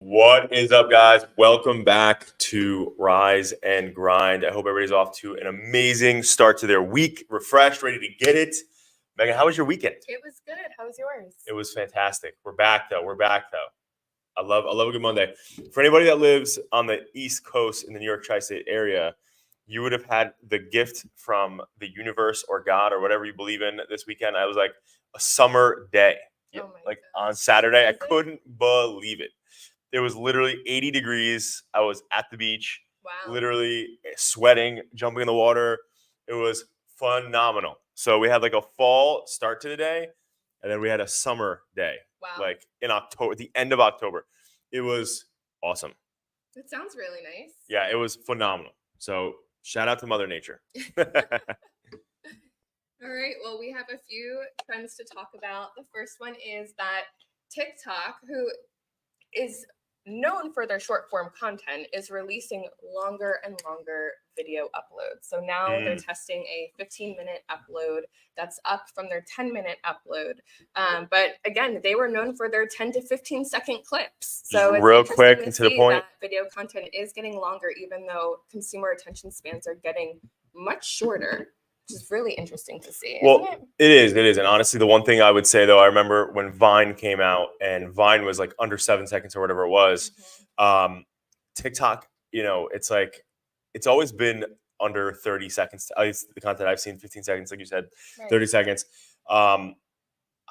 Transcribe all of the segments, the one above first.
What is up, guys? Welcome back to Rise and Grind. I hope everybody's off to an amazing start to their week, refreshed, ready to get it. Megan, how was your weekend? It was good. How was yours? It was fantastic. We're back though. I love a good Monday. For anybody that lives on the East Coast in the New York tri-state area, you would have had the gift from the universe or God or whatever you believe in this weekend. I was like a summer day. Oh my Like gosh. on Saturday, I Was it? couldn't believe it. It was literally 80 degrees. I was at the beach, Wow. literally sweating, jumping in the water. It was phenomenal. So we had like a fall start to the day, and then we had a summer day, Wow. like in October, the end of October. It was awesome. It sounds really nice. Yeah, it was phenomenal. So shout out to Mother Nature. All right. Well, we have a few trends to talk about. The first one is that TikTok, who is known for their short form content, is releasing longer and longer video uploads. So now they're testing a 15-minute upload that's up from their 10-minute upload. But again, they were known for their 10 to 15-second clips. So it's real interesting quick to and to the see point. that video content is getting longer, even though consumer attention spans are getting much shorter, which is really interesting to see. Well, isn't it is. And honestly, the one thing I would say, though, I remember when Vine came out and Vine was like under 7 seconds or whatever it was. TikTok, it's like it's always been under 30 seconds. At least the content I've seen, 15 seconds, like you said, Right. 30 seconds. I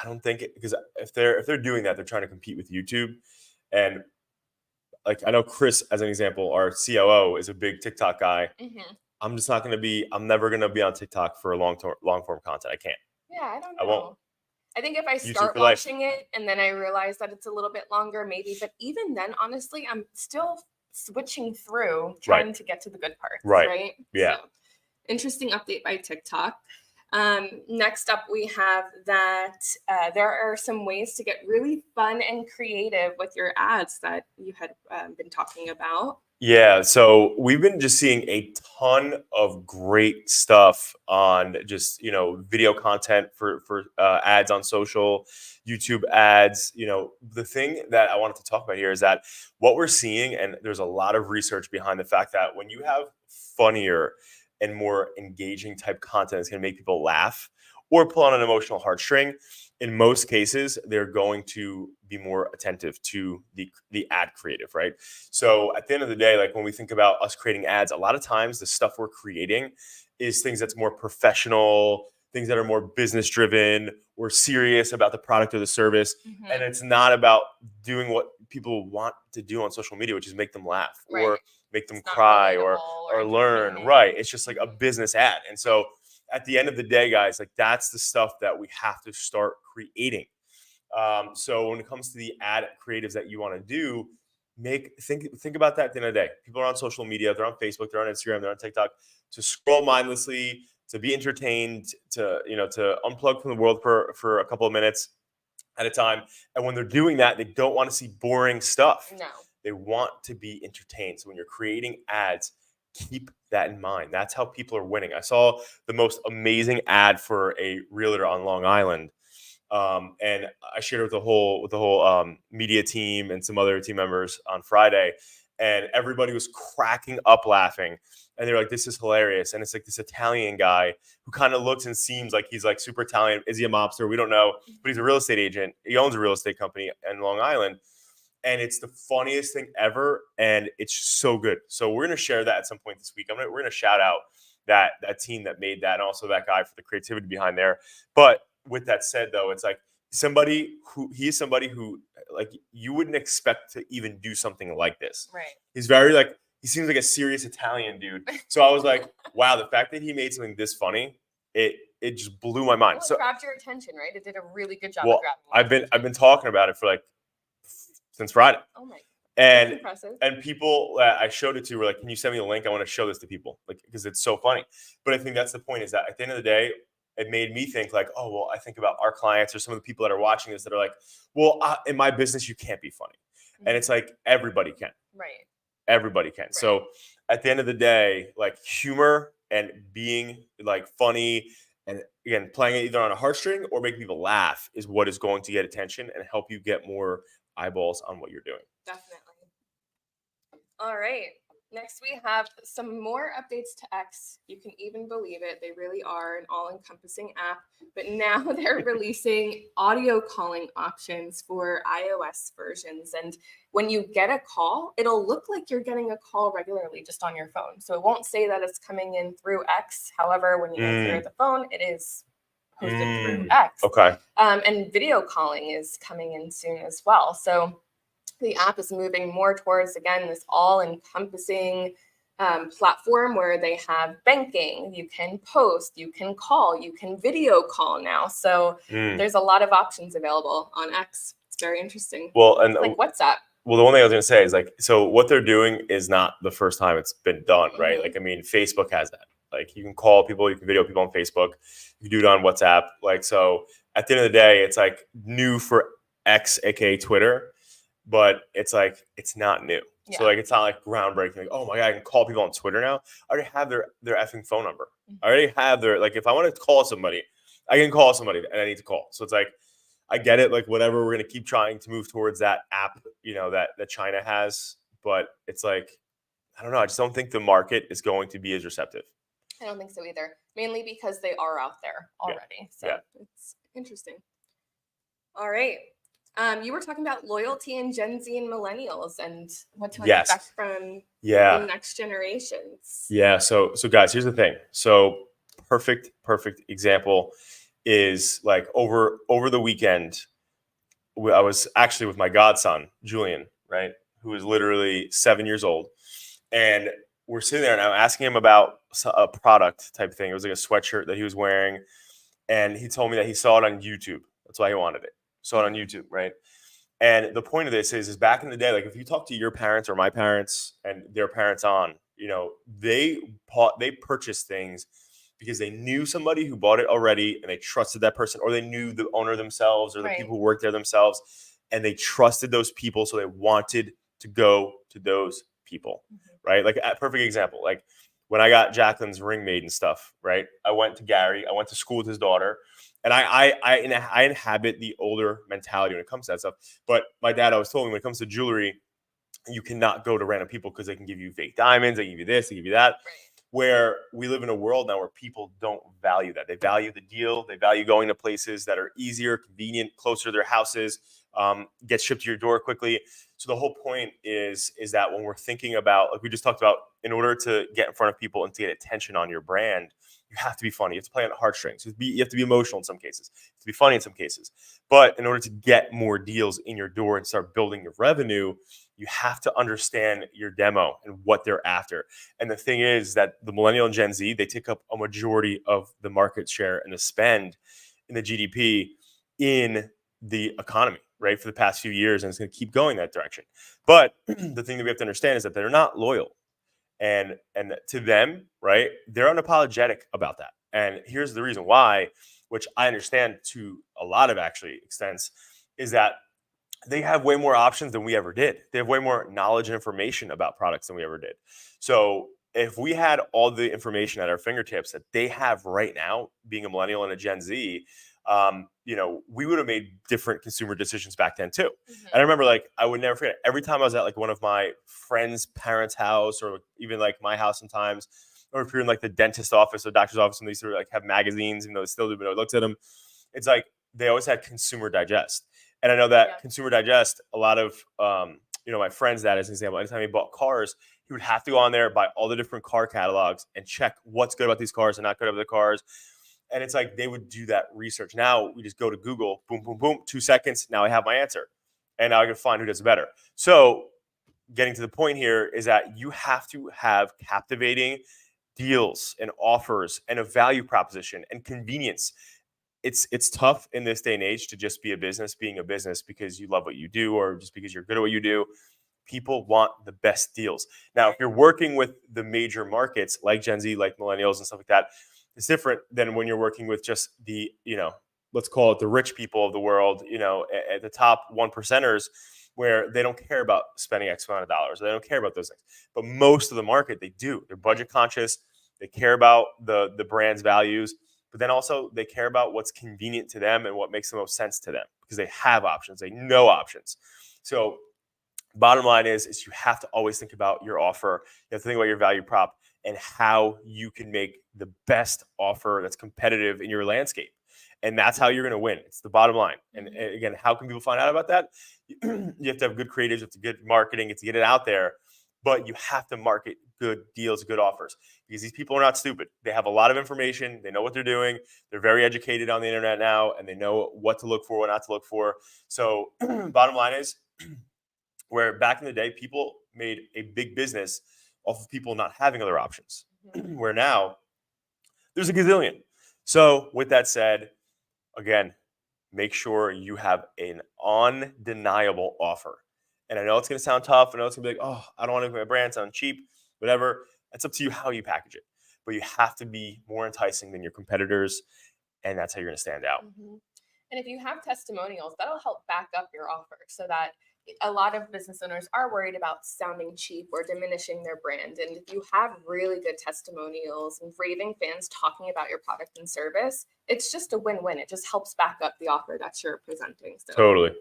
don't think it, because if they're doing that, they're trying to compete with YouTube. And like I know Chris, as an example, our COO is a big TikTok guy. I'm never going to be on TikTok for long form content. I can't. Yeah, I don't know. I won't. I think if I YouTube start for life. watching it and then I realize that it's a little bit longer, maybe. But even then, honestly, I'm still switching through, trying to get to the good parts. Right? Yeah. So, interesting update by TikTok. Next up, we have that there are some ways to get really fun and creative with your ads that you had been talking about. Yeah, so we've been just seeing a ton of great stuff on just video content for ads on social, YouTube ads. The thing that I wanted to talk about here is that what we're seeing, and there's a lot of research behind the fact that when you have funnier and more engaging type content, it's going to make people laugh or pull on an emotional heartstring. In most cases, they're going to be more attentive to the ad creative, right? So at the end of the day, like when we think about us creating ads, a lot of times the stuff we're creating is things that's more professional, things that are more business driven. We're serious about the product or the service. And it's not about doing what people want to do on social media, which is make them laugh or make them cry or learn. Right. It's just like a business ad. And so at the end of the day, guys, like that's the stuff that we have to start creating. So when it comes to the ad creatives that you want to do, think about that at the end of the day. People are on social media, they're on Facebook, they're on Instagram, they're on TikTok, to scroll mindlessly, to be entertained, to unplug from the world for a couple of minutes at a time. And when they're doing that, they don't want to see boring stuff. No. They want to be entertained. So when you're creating ads, keep that in mind. That's how people are winning. I saw the most amazing ad for a realtor on Long Island. And I shared it with the whole media team and some other team members on Friday, and everybody was cracking up laughing. And they're like, "This is hilarious!" And it's like this Italian guy who kind of looks and seems like he's like super Italian. Is he a mobster? We don't know, but he's a real estate agent. He owns a real estate company in Long Island, and it's the funniest thing ever. And it's so good. So we're gonna share that at some point this week. We're gonna shout out that team that made that, and also that guy for the creativity behind there. But with that said, though, it's like he's somebody who like you wouldn't expect to even do something like this. Right. He's very like, he seems like a serious Italian dude. So I was like, wow, the fact that he made something this funny, it just blew my mind. Well, it So grabbed your attention, right? It did a really good job of grabbing your attention. I've been talking about it for like since Friday. Oh my. And That's impressive. and people that I showed it to were like, "Can you send me the link? I want to show this to people," like because it's so funny. But I think that's the point, is that at the end of the day, it made me think like, oh well, I think about our clients or some of the people that are watching this that are like, well, in my business, you can't be funny, and it's like everybody can. Right. Everybody can. Right. So at the end of the day, like humor and being like funny and again playing it either on a heartstring or making people laugh is what is going to get attention and help you get more eyeballs on what you're doing. Definitely. All right. Next, we have some more updates to X. You can even believe it. They really are an all encompassing app. But now they're releasing audio calling options for iOS versions. And when you get a call, it'll look like you're getting a call regularly just on your phone. So it won't say that it's coming in through X. However, when you answer the phone, it is hosted through X. Okay. And video calling is coming in soon as well. So the app is moving more towards, again, this all-encompassing platform where they have banking, you can post, you can call, you can video call now. So there's a lot of options available on X. It's very interesting. Well, and it's like WhatsApp. Well, the one thing I was going to say is like, so what they're doing is not the first time it's been done, right? Mhm. Like, I mean, Facebook has that. Like, you can call people, you can video people on Facebook, you can do it on WhatsApp. Like, so at the end of the day, it's like new for X, aka Twitter, but it's like it's not new. Yeah. So like it's not like groundbreaking. Like, oh my god, I can call people on Twitter now. I already have their effing phone number. I already have their, like, if I want to call somebody, I can call somebody and I need to call. So it's like, I get it. Like, whatever, we're gonna keep trying to move towards that app, you know, that China has. But it's like, I don't know. I just don't think the market is going to be as receptive. I don't think so either. Mainly because they are out there already. So it's interesting. All right. You were talking about loyalty in Gen Z and millennials and what to expect from the next generations. Yeah. So guys, here's the thing. So perfect example is like over the weekend, I was actually with my godson, Julian, right? Who is literally 7 years old. And we're sitting there and I'm asking him about a product type thing. It was like a sweatshirt that he was wearing. And he told me that he saw it on YouTube. That's why he wanted it. Saw it on YouTube, right? And the point of this is back in the day, like if you talk to your parents or my parents and their parents on, you know, they purchased things because they knew somebody who bought it already and they trusted that person, or they knew the owner themselves or the people who worked there themselves, and they trusted those people, so they wanted to go to those people, right? Like a perfect example, like when I got Jacqueline's ring made and stuff, right? I went to Gary, I went to school with his daughter. And I inhabit the older mentality when it comes to that stuff. But my dad always told me when it comes to jewelry, you cannot go to random people because they can give you fake diamonds, they give you this, they give you that. Where we live in a world now where people don't value that. They value the deal. They value going to places that are easier, convenient, closer to their houses, get shipped to your door quickly. So the whole point is that when we're thinking about, like we just talked about, in order to get in front of people and to get attention on your brand, you have to be funny. You have to play on the heartstrings. You have to be emotional in some cases. You have to be funny in some cases. But in order to get more deals in your door and start building your revenue, you have to understand your demo and what they're after. And the thing is that the millennial and Gen Z, they take up a majority of the market share and the spend in the GDP in the economy, right, for the past few years. And it's going to keep going that direction. But the thing that we have to understand is that they're not loyal. And to them, right, they're unapologetic about that. And here's the reason why, which I understand to a lot of actually extents, is that they have way more options than we ever did. They have way more knowledge and information about products than we ever did. So if we had all the information at our fingertips that they have right now, being a millennial and a Gen Z, you know, we would have made different consumer decisions back then too. And I remember, like, I would never forget, every time I was at like one of my friends' parents' house, or even like my house sometimes, or if you're in like the dentist office or doctor's office and they used to like have magazines, even though they still do, but I looked at them, it's like they always had Consumer Digest. And I know that Consumer Digest, a lot of, you know, my friend's dad, as an example, anytime he bought cars, he would have to go on there, buy all the different car catalogs and check what's good about these cars and not good about the cars. And it's like they would do that research. Now we just go to Google, boom, boom, boom, 2 seconds. Now I have my answer. And now I can find who does it better. So getting to the point here is that you have to have captivating deals and offers and a value proposition and convenience. It's tough in this day and age to just be being a business because you love what you do or just because you're good at what you do. People want the best deals. Now, if you're working with the major markets like Gen Z, like millennials and stuff like that, it's different than when you're working with just the, you know, let's call it the rich people of the world, you know, at the top 1%ers, where they don't care about spending X amount of dollars. They don't care about those things. But most of the market, they do. They're budget conscious. They care about the brand's values, but then also they care about what's convenient to them and what makes the most sense to them because they have options. They know options. So Bottom line is you have to always think about your offer. You have to think about your value prop and how you can make the best offer that's competitive in your landscape. And that's how you're going to win. It's the bottom line. And again, how can people find out about that? You have to have good creatives, you have to good marketing, you have to get it out there. But you have to market good deals, good offers, because these people are not stupid. They have a lot of information. They know what they're doing. They're very educated on the internet now, and they know what to look for, what not to look for. So bottom line is, where back in the day, people made a big business off of people not having other options, where now there's a gazillion. So with that said, again, make sure you have an undeniable offer. And I know it's going to sound tough. I know it's going to be like, oh, I don't want to make my brand sound cheap, whatever. It's up to you how you package it. But you have to be more enticing than your competitors. And that's how you're going to stand out. And if you have testimonials, that'll help back up your offer, so that a lot of business owners are worried about sounding cheap or diminishing their brand. And if you have really good testimonials and raving fans talking about your product and service, it's just a win-win. It just helps back up the offer that you're presenting. So totally.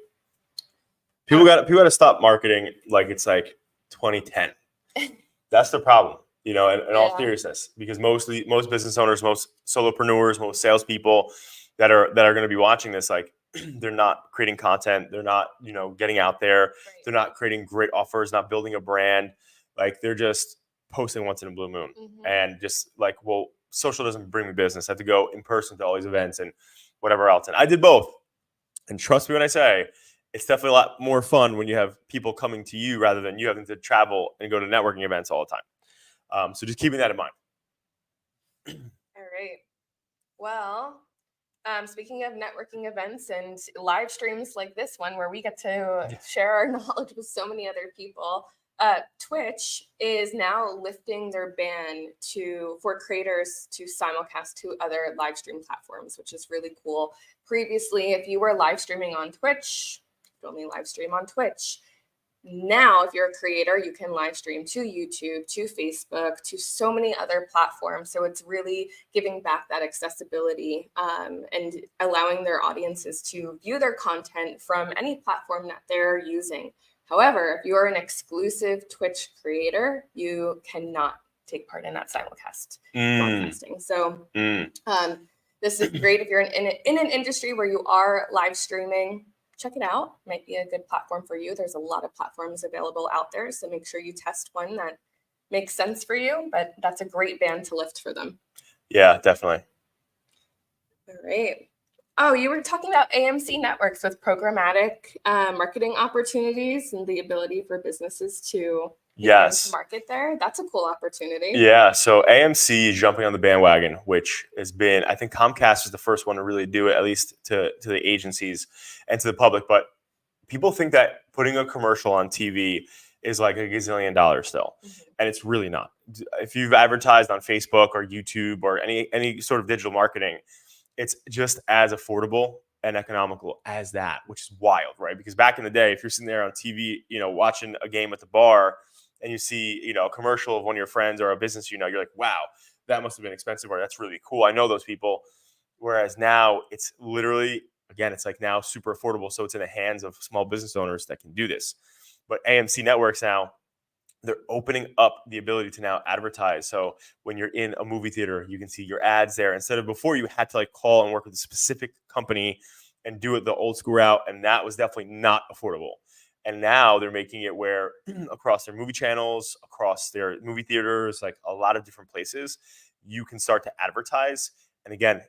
People got to stop marketing like it's like 2010. That's the problem, in all seriousness, because most business owners, most solopreneurs, most salespeople that are going to be watching this, like, they're not creating content. They're not, getting out there. Right. They're not creating great offers, not building a brand. Like, they're just posting once in a blue moon. And just like, well, social doesn't bring me business. I have to go in person to all these events and whatever else. And I did both. And trust me when I say, it's definitely a lot more fun when you have people coming to you rather than you having to travel and go to networking events all the time. So just keeping that in mind. All right. Well, speaking of networking events and live streams like this one, where we get to share our knowledge with so many other people, Twitch is now lifting their ban for creators to simulcast to other live stream platforms, which is really cool. Previously, if you were live streaming on Twitch, you could only live stream on Twitch. Now, if you're a creator, you can live stream to YouTube, to Facebook, to so many other platforms. So it's really giving back that accessibility and allowing their audiences to view their content from any platform that they're using. However, if you're an exclusive Twitch creator, you cannot take part in that simulcast broadcasting. So this is great if you're in an industry where you are live streaming. Check it out. Might be a good platform for you. There's a lot of platforms available out there, so make sure you test one that makes sense for you. But that's a great ban to lift for them. Yeah, definitely. All right. Oh, you were talking about AMC Networks with programmatic marketing opportunities and the ability for businesses to market there. That's a cool opportunity. Yeah. So AMC is jumping on the bandwagon, which has been, I think Comcast is the first one to really do it, at least to the agencies and to the public. But people think that putting a commercial on TV is like $1 gazillion still. And it's really not. If you've advertised on Facebook or YouTube or any sort of digital marketing, it's just as affordable and economical as that, which is wild, right? Because back in the day, if you're sitting there on TV, watching a game at the bar, and you see, a commercial of one of your friends or a business, you're like, wow, that must have been expensive, or that's really cool. I know those people. Whereas now it's literally, again, it's like now super affordable. So it's in the hands of small business owners that can do this. But AMC Networks now, they're opening up the ability to now advertise. So when you're in a movie theater, you can see your ads there. Instead of before, you had to like call and work with a specific company and do it the old school route. And that was definitely not affordable. And now they're making it where across their movie channels, across their movie theaters, like a lot of different places, you can start to advertise. And again,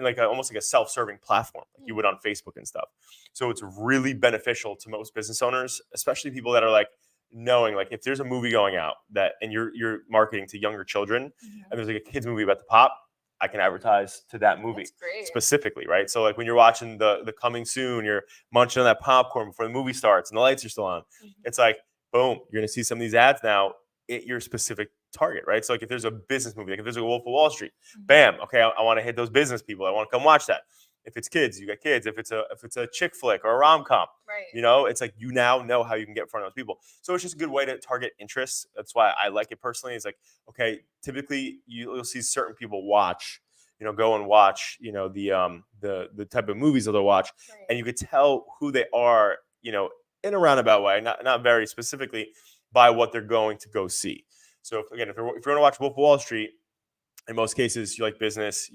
like almost like a self-serving platform, like you would on Facebook and stuff. So it's really beneficial to most business owners, especially people that are like knowing, like if there's a movie going out and you're marketing to younger children, and there's like a kids movie about to pop, I can advertise to that movie specifically, right? So like when you're watching the coming soon, you're munching on that popcorn before the movie starts and the lights are still on. It's like, boom, you're gonna see some of these ads now at your specific target, right? So like if there's a business movie, like if there's a Wolf of Wall Street, bam, okay, I want to hit those business people. I want to come watch that. If it's kids, you got kids. If it's a chick flick or a rom-com, it's like you now know how you can get in front of those people. So it's just a good way to target interests. That's why I like it personally. It's like, okay, typically you'll see certain people watch, go and watch, the type of movies that they'll watch, and you could tell who they are, in a roundabout way, not very specifically, by what they're going to go see. So if you're going to watch Wolf of Wall Street, in most cases you like business,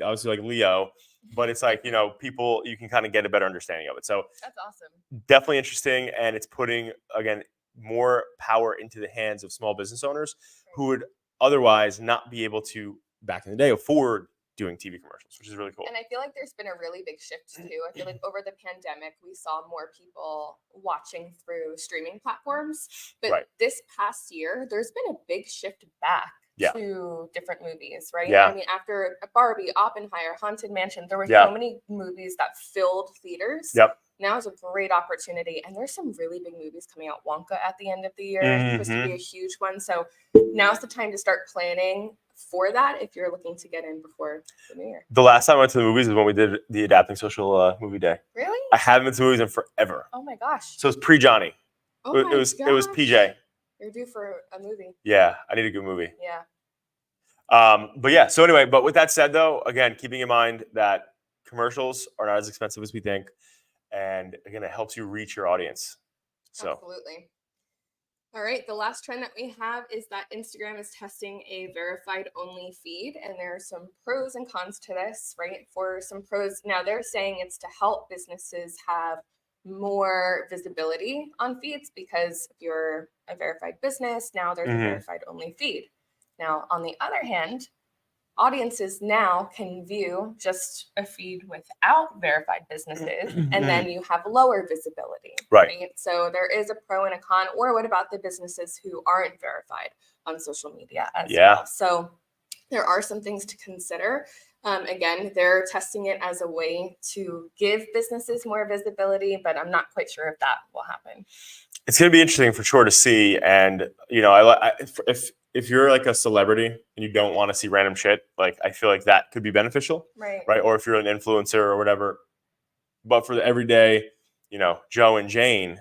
obviously like Leo, but it's like, people, you can kind of get a better understanding of it. So That's awesome. definitely interesting, and it's putting, again, more power into the hands of small business owners who would otherwise not be able to, back in the day, afford doing TV commercials, which is really cool. And I feel like there's been a really big shift too. I feel like over the pandemic, we saw more people watching through streaming platforms. But Right. this past year, there's been a big shift back Yeah. to different movies, right? Yeah. I mean, after Barbie, Oppenheimer, Haunted Mansion, there were Yeah. so many movies that filled theaters. Yep. Now is a great opportunity. And there's some really big movies coming out. Wonka at the end of the year is supposed to be a huge one. So now's the time to start planning for that if you're looking to get in before the new year. The last time I went to the movies was when we did the Adapting Social movie day. Really? I haven't been to movies in forever. Oh my gosh. So it's pre-Johnny. Oh It my was gosh. PJ. You're due for a movie. Yeah, I need a good movie. Yeah. But yeah, so anyway, but with that said though, again, keeping in mind that commercials are not as expensive as we think. And again, it helps you reach your audience. So Absolutely. All right. The last trend that we have is that Instagram is testing a verified only feed. And there are some pros and cons to this, right? For some pros, now they're saying it's to help businesses have more visibility on feeds, because if you're a verified business, now there's a verified only feed. Now, on the other hand, audiences now can view just a feed without verified businesses, and then you have lower visibility. Right. So there is a pro and a con. Or what about the businesses who aren't verified on social media as well? So there are some things to consider. Again, they're testing it as a way to give businesses more visibility, but I'm not quite sure if that will happen. It's going to be interesting for sure to see. And, if you're like a celebrity and you don't want to see random shit, like I feel like that could be beneficial. Right. Or if you're an influencer or whatever. But for the everyday, Joe and Jane,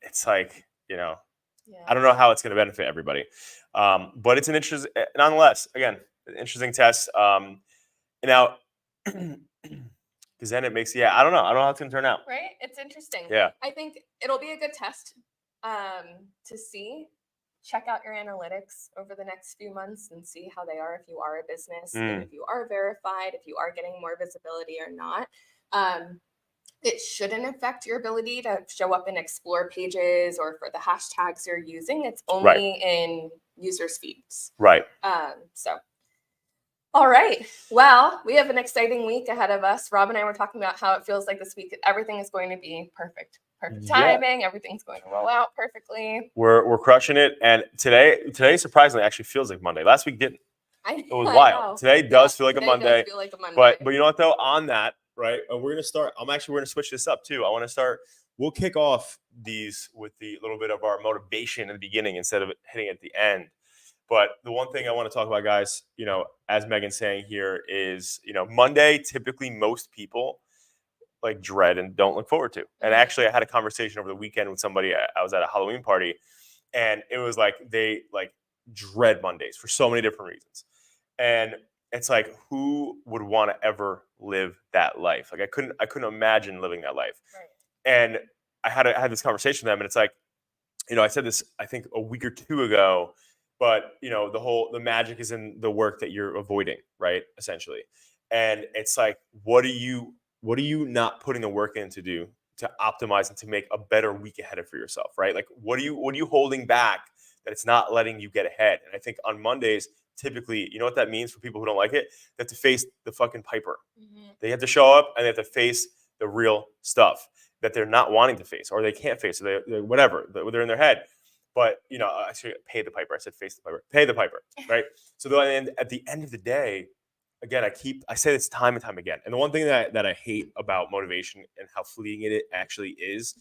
it's like, I don't know how it's going to benefit everybody. But it's an interesting, nonetheless, again, an interesting test. Now, because then it makes, I don't know how it's going to turn out. Right. It's interesting. Yeah. I think it'll be a good test to see. Check out your analytics over the next few months and see how they are if you are a business, and if you are verified, if you are getting more visibility or not. It shouldn't affect your ability to show up in explore pages or for the hashtags you're using. It's only in users' feeds. Right. So, all right. Well, we have an exciting week ahead of us. Rob and I were talking about how it feels like this week everything is going to be perfect. Perfect timing. Everything's going to roll out perfectly. We're crushing it. And today surprisingly actually feels like Monday. Last week didn't. It was wild. Today does feel like a Monday. But you know what though? On that, right? We're gonna start. We're gonna switch this up too. I want to start. We'll kick off these with the little bit of our motivation in the beginning instead of hitting it at the end. But the one thing I want to talk about, guys, as Megan's saying here, is Monday typically most people like dread and don't look forward to. And actually, I had a conversation over the weekend with somebody. I was at a Halloween party, and it was like they like dread Mondays for so many different reasons. And it's like, who would want to ever live that life? Like I couldn't imagine living that life. Right. And I had this conversation with them, and it's like, I said this I think a week or two ago, but the magic is in the work that you're avoiding, right? Essentially. And it's like, what are you not putting the work in to do to optimize and to make a better week ahead for yourself, right? Like what are you holding back that it's not letting you get ahead? And I think on Mondays, typically, you know what that means for people who don't like it? They have to face the fucking piper. They have to show up and they have to face the real stuff that they're not wanting to face, or they can't face, or they're whatever, they're in their head. But, actually pay the piper. I said face the piper. Pay the piper, right? So then at the end of the day, again, I say this time and time again. And the one thing that I hate about motivation and how fleeting it actually is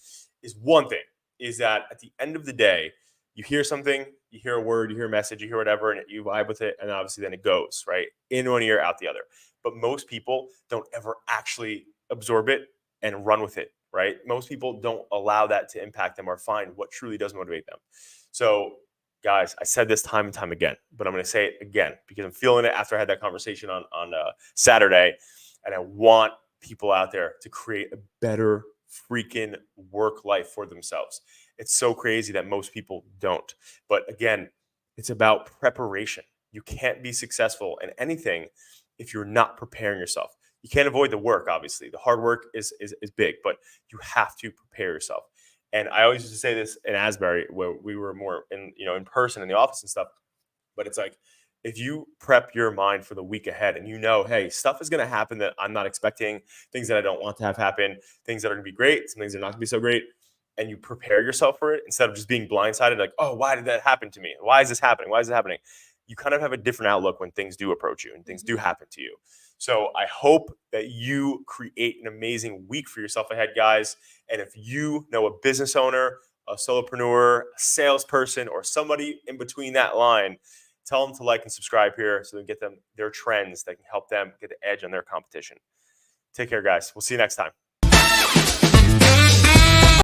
one thing, is that at the end of the day, you hear something, you hear a word, you hear a message, you hear whatever, and you vibe with it. And obviously then it goes, right? In one ear, out the other. But most people don't ever actually absorb it and run with it, right? Most people don't allow that to impact them or find what truly does motivate them. So guys, I said this time and time again, but I'm going to say it again because I'm feeling it after I had that conversation on Saturday, and I want people out there to create a better freaking work life for themselves. It's so crazy that most people don't. But again, it's about preparation. You can't be successful in anything if you're not preparing yourself. You can't avoid the work, obviously. The hard work is big, but you have to prepare yourself. And I always used to say this in Asbury, where we were more in person in the office and stuff. But it's like, if you prep your mind for the week ahead and hey, stuff is going to happen that I'm not expecting, things that I don't want to have happen, things that are going to be great, some things that are not going to be so great, and you prepare yourself for it instead of just being blindsided, like, oh, why did that happen to me? Why is this happening? Why is it happening? You kind of have a different outlook when things do approach you and things do happen to you. So I hope that you create an amazing week for yourself ahead, guys. And if you know a business owner, a solopreneur, a salesperson, or somebody in between that line, tell them to like and subscribe here so they can get them their trends that can help them get the edge on their competition. Take care, guys. We'll see you next time.